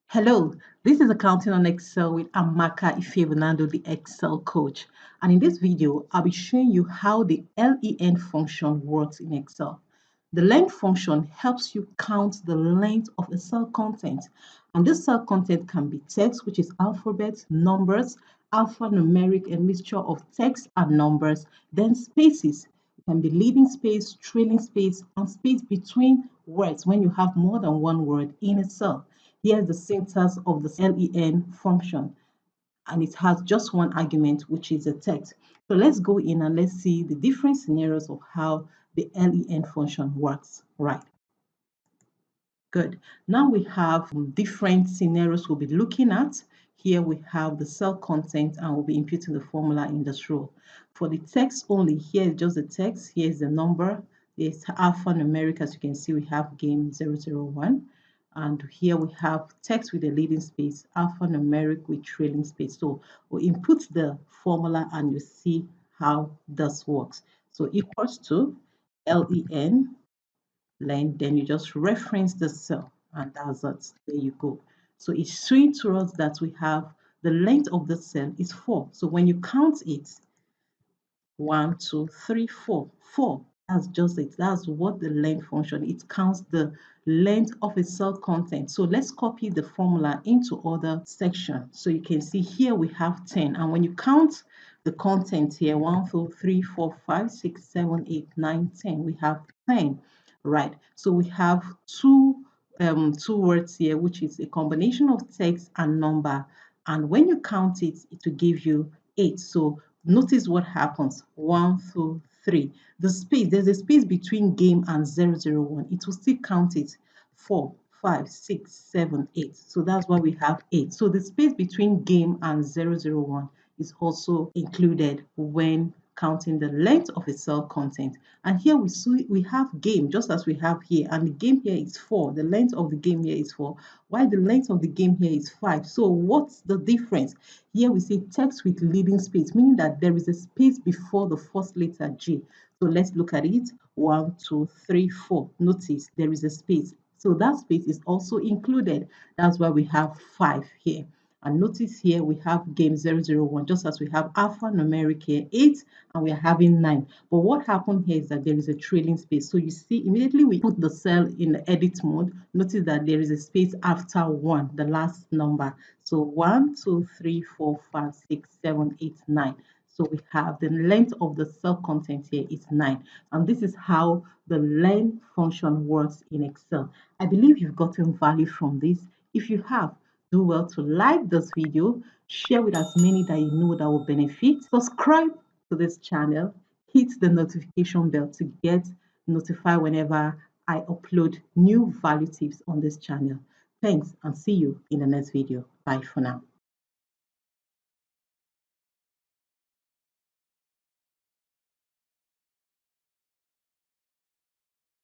Hello, this is Accounting on Excel with Amaka Ifeanyi, the Excel coach. And in this video, I'll be showing you how the LEN function works in Excel. The len function helps you count the length of a cell content. And this cell content can be text, which is alphabets, numbers, alphanumeric, a mixture of text and numbers, then spaces. It can be leading space, trailing space, and space between words when you have more than one word in a cell. Here's the syntax of the len function, and it has just one argument, which is a text. So let's go in and let's see the different scenarios of how the len function works. Right. Good. Now we have different scenarios we'll be looking at. Here we have the cell content and we'll be inputting the formula in this row. For the text only, here is just the text. Here is the number. It's alphanumeric. As you can see, we have game 001. And here we have text with a leading space, alphanumeric with trailing space. So we input the formula and you see how this works. So equals to len then you just reference the cell and that's it. There you go. So it's showing to us that we have the length of the cell is 4. So when you count it, 1, 2, 3, 4, 4. That's just it. That's what the length function. It counts the length of a cell content. So let's copy the formula into other section. So you can see here we have 10. And when you count the content here, 1, 2, 3, 4, 5, 6, 7, 8, 9, 10. We have 10. Right. So we have two words here, which is a combination of text and number. And when you count it, it will give you 8. So notice what happens. 1, 2, 3. The space, there's a space between game and 001. It will still count it. 4, 5, 6, 7, 8. So that's why we have 8. So the space between game and 001 is also included when counting the length of a cell content. And here we see we have game just as we have here, and the game here is 4. The length of the game here is 4, while the length of the game here is 5. So what's the difference? Here we see text with leading space, meaning that there is a space before the first letter G. So let's look at it. 1, 2, 3, 4. Notice there is a space. So that space is also included. That's why we have 5 here. And notice here we have game 001, just as we have alphanumeric here 8, and we are having 9. But what happened here is that there is a trailing space. So you see, immediately we put the cell in the edit mode. Notice that there is a space after 1, the last number. So 1, 2, 3, 4, 5, 6, 7, 8, 9. So we have the length of the cell content here is 9. And this is how the len function works in Excel. I believe you've gotten value from this. If you have, do well to like this video, share with as many that you know that will benefit. Subscribe to this channel, hit the notification bell to get notified whenever I upload new value tips on this channel. Thanks and see you in the next video. Bye for now.